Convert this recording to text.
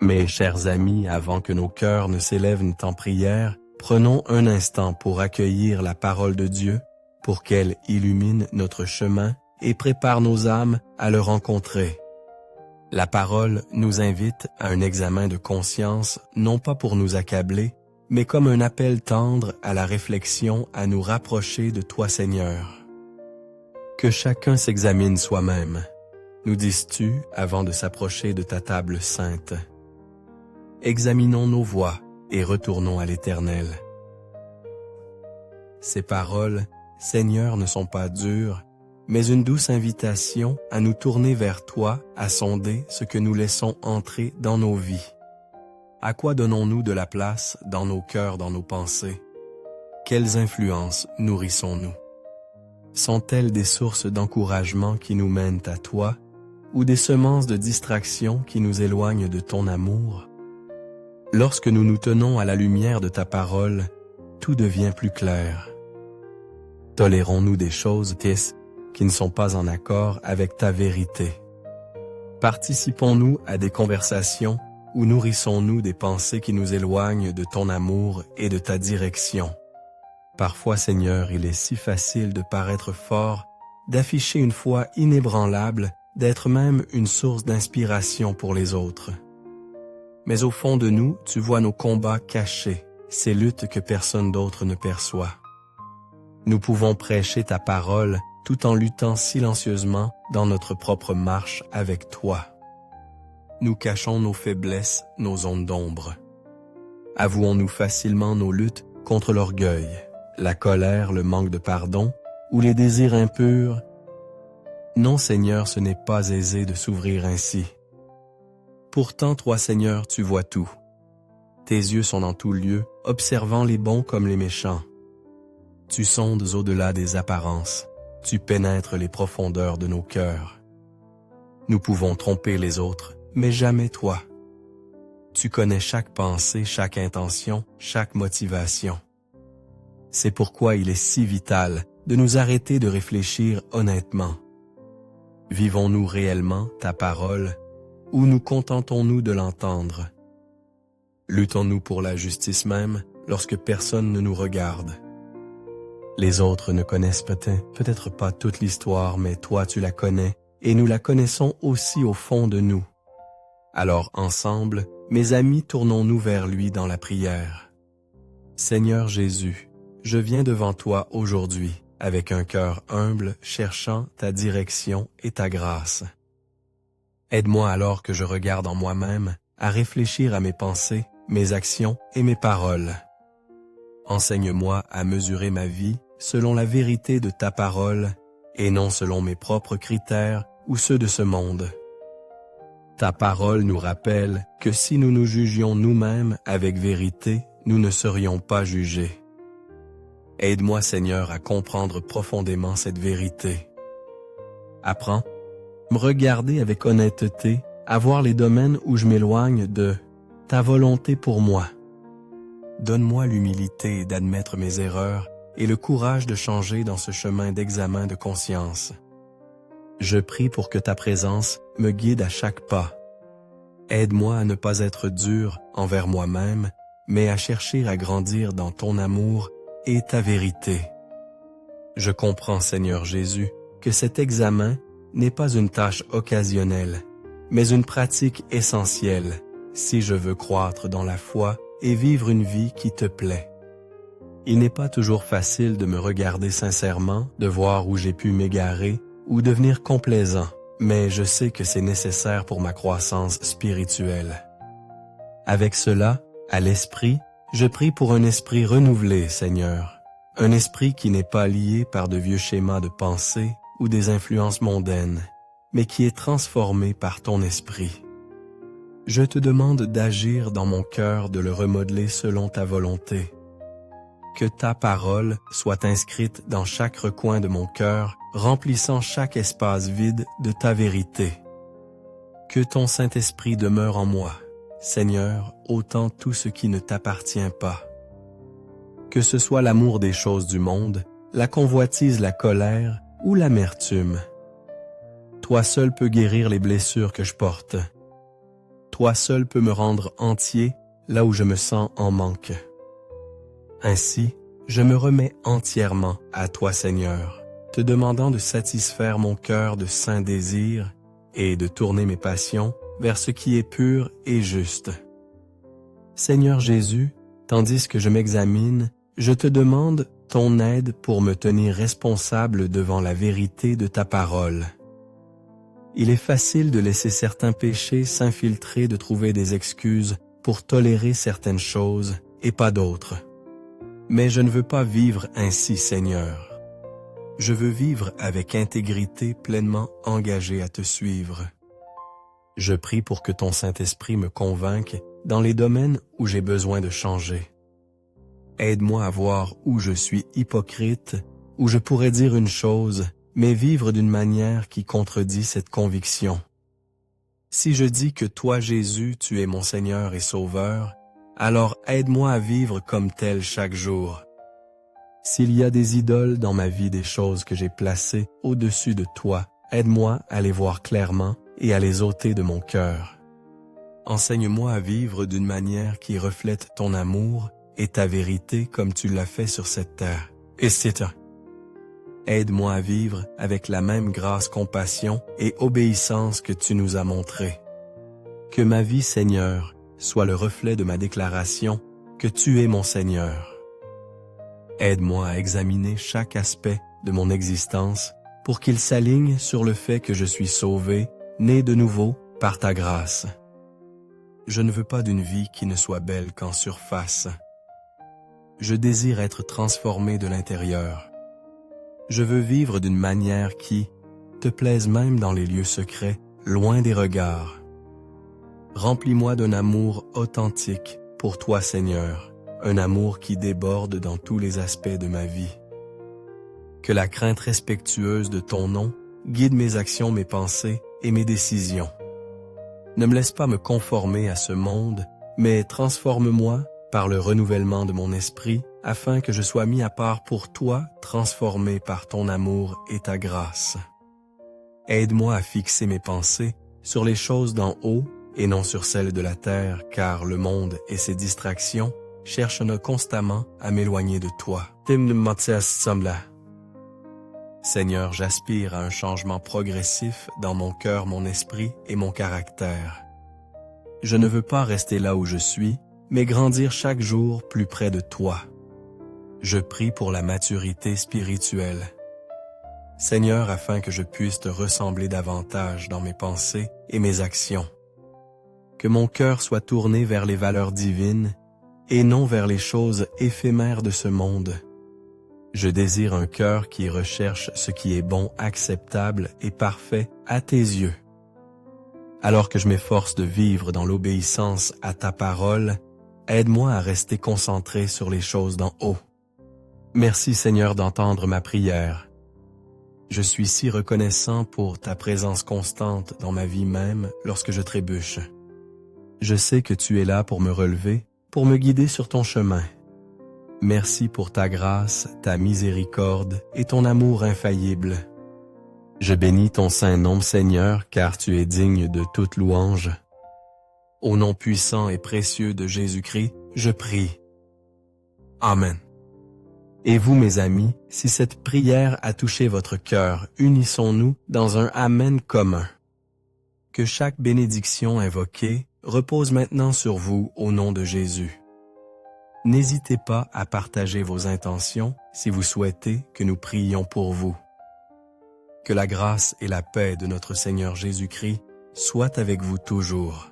Mes chers amis, avant que nos cœurs ne s'élèvent en prière, prenons un instant pour accueillir la parole de Dieu, pour qu'elle illumine notre chemin et prépare nos âmes à le rencontrer. La parole nous invite à un examen de conscience, non pas pour nous accabler, mais comme un appel tendre à la réflexion, à nous rapprocher de toi, Seigneur. Que chacun s'examine soi-même, nous dises-tu avant de s'approcher de ta table sainte. Examinons nos voies et retournons à l'Éternel. Ces paroles, Seigneur, ne sont pas dures, mais une douce invitation à nous tourner vers toi, à sonder ce que nous laissons entrer dans nos vies. À quoi donnons-nous de la place dans nos cœurs, dans nos pensées? Quelles influences nourrissons-nous? Sont-elles des sources d'encouragement qui nous mènent à toi, ou des semences de distraction qui nous éloignent de ton amour? Lorsque nous nous tenons à la lumière de ta parole, tout devient plus clair. Tolérons-nous des choses qui ne sont pas en accord avec ta vérité? Participons-nous à des conversations ou nourrissons-nous des pensées qui nous éloignent de ton amour et de ta direction? Parfois, Seigneur, il est si facile de paraître fort, d'afficher une foi inébranlable, d'être même une source d'inspiration pour les autres. Mais au fond de nous, tu vois nos combats cachés, ces luttes que personne d'autre ne perçoit. Nous pouvons prêcher ta parole tout en luttant silencieusement dans notre propre marche avec toi. Nous cachons nos faiblesses, nos zones d'ombre. Avouons-nous facilement nos luttes contre l'orgueil, la colère, le manque de pardon ou les désirs impurs? Non, Seigneur, ce n'est pas aisé de s'ouvrir ainsi. Pourtant, toi, Seigneur, tu vois tout. Tes yeux sont dans tout lieu, observant les bons comme les méchants. Tu sondes au-delà des apparences. Tu pénètres les profondeurs de nos cœurs. Nous pouvons tromper les autres, mais jamais toi. Tu connais chaque pensée, chaque intention, chaque motivation. C'est pourquoi il est si vital de nous arrêter de réfléchir honnêtement. Vivons-nous réellement ta parole, ou nous contentons-nous de l'entendre? Luttons-nous pour la justice même lorsque personne ne nous regarde? Les autres ne connaissent peut-être pas toute l'histoire, mais toi tu la connais, et nous la connaissons aussi au fond de nous. Alors ensemble, mes amis, tournons-nous vers lui dans la prière. Seigneur Jésus, je viens devant toi aujourd'hui, avec un cœur humble, cherchant ta direction et ta grâce. Aide-moi alors que je regarde en moi-même, à réfléchir à mes pensées, mes actions et mes paroles. Enseigne-moi à mesurer ma vie selon la vérité de ta parole et non selon mes propres critères ou ceux de ce monde. Ta parole nous rappelle que si nous nous jugions nous-mêmes avec vérité, nous ne serions pas jugés. Aide-moi, Seigneur, à comprendre profondément cette vérité. Apprends, me regarder avec honnêteté, à voir les domaines où je m'éloigne de ta volonté pour moi. Donne-moi l'humilité d'admettre mes erreurs et le courage de changer dans ce chemin d'examen de conscience. Je prie pour que ta présence me guide à chaque pas. Aide-moi à ne pas être dur envers moi-même, mais à chercher à grandir dans ton amour et ta vérité. Je comprends, Seigneur Jésus, que cet examen n'est pas une tâche occasionnelle, mais une pratique essentielle, si je veux croître dans la foi et vivre une vie qui te plaît. Il n'est pas toujours facile de me regarder sincèrement, de voir où j'ai pu m'égarer ou devenir complaisant, mais je sais que c'est nécessaire pour ma croissance spirituelle. Avec cela, à l'esprit, je prie pour un esprit renouvelé, Seigneur, un esprit qui n'est pas lié par de vieux schémas de pensée ou des influences mondaines, mais qui est transformé par ton esprit. Je te demande d'agir dans mon cœur, de le remodeler selon ta volonté. Que ta parole soit inscrite dans chaque recoin de mon cœur, remplissant chaque espace vide de ta vérité. Que ton Saint-Esprit demeure en moi, Seigneur, ôtant tout ce qui ne t'appartient pas. Que ce soit l'amour des choses du monde, la convoitise, la colère ou l'amertume. Toi seul peux guérir les blessures que je porte. toi seul peux me rendre entier là où je me sens en manque. Ainsi, je me remets entièrement à toi, Seigneur, te demandant de satisfaire mon cœur de saints désirs et de tourner mes passions vers ce qui est pur et juste. Seigneur Jésus, tandis que je m'examine, je te demande ton aide pour me tenir responsable devant la vérité de ta parole. Il est facile de laisser certains péchés s'infiltrer, de trouver des excuses pour tolérer certaines choses et pas d'autres. Mais je ne veux pas vivre ainsi, Seigneur. Je veux vivre avec intégrité, pleinement engagé à te suivre. Je prie pour que ton Saint-Esprit me convainque dans les domaines où j'ai besoin de changer. Aide-moi à voir où je suis hypocrite, où je pourrais dire une chose, mais vivre d'une manière qui contredit cette conviction. Si je dis que toi, Jésus, tu es mon Seigneur et Sauveur, alors aide-moi à vivre comme tel chaque jour. S'il y a des idoles dans ma vie, des choses que j'ai placées au-dessus de toi, aide-moi à les voir clairement et à les ôter de mon cœur. Enseigne-moi à vivre d'une manière qui reflète ton amour et ta vérité comme tu l'as fait sur cette terre. Etc. Aide-moi à vivre avec la même grâce, compassion et obéissance que tu nous as montré. Que ma vie, Seigneur, soit le reflet de ma déclaration que tu es mon Seigneur. Aide-moi à examiner chaque aspect de mon existence pour qu'il s'aligne sur le fait que je suis sauvé, né de nouveau par ta grâce. Je ne veux pas d'une vie qui ne soit belle qu'en surface. Je désire être transformé de l'intérieur. Je veux vivre d'une manière qui te plaise même dans les lieux secrets, loin des regards. Remplis-moi d'un amour authentique pour toi, Seigneur, un amour qui déborde dans tous les aspects de ma vie. Que la crainte respectueuse de ton nom guide mes actions, mes pensées et mes décisions. Ne me laisse pas me conformer à ce monde, mais transforme-moi par le renouvellement de mon esprit, afin que je sois mis à part pour toi, transformé par ton amour et ta grâce. Aide-moi à fixer mes pensées sur les choses d'en haut et non sur celles de la terre, car le monde et ses distractions cherchent constamment à m'éloigner de toi. Seigneur, j'aspire à un changement progressif dans mon cœur, mon esprit et mon caractère. Je ne veux pas rester là où je suis, mais grandir chaque jour plus près de toi. Je prie pour la maturité spirituelle. Seigneur, afin que je puisse te ressembler davantage dans mes pensées et mes actions. Que mon cœur soit tourné vers les valeurs divines et non vers les choses éphémères de ce monde. Je désire un cœur qui recherche ce qui est bon, acceptable et parfait à tes yeux. Alors que je m'efforce de vivre dans l'obéissance à ta parole, aide-moi à rester concentré sur les choses d'en haut. Merci Seigneur d'entendre ma prière. Je suis si reconnaissant pour ta présence constante dans ma vie même lorsque je trébuche. Je sais que tu es là pour me relever, pour me guider sur ton chemin. Merci pour ta grâce, ta miséricorde et ton amour infaillible. Je bénis ton saint nom, Seigneur, car tu es digne de toute louange. Au nom puissant et précieux de Jésus-Christ, je prie. Amen. Et vous, mes amis, si cette prière a touché votre cœur, unissons-nous dans un Amen commun. Que chaque bénédiction invoquée repose maintenant sur vous au nom de Jésus. N'hésitez pas à partager vos intentions si vous souhaitez que nous prions pour vous. Que la grâce et la paix de notre Seigneur Jésus-Christ soient avec vous toujours.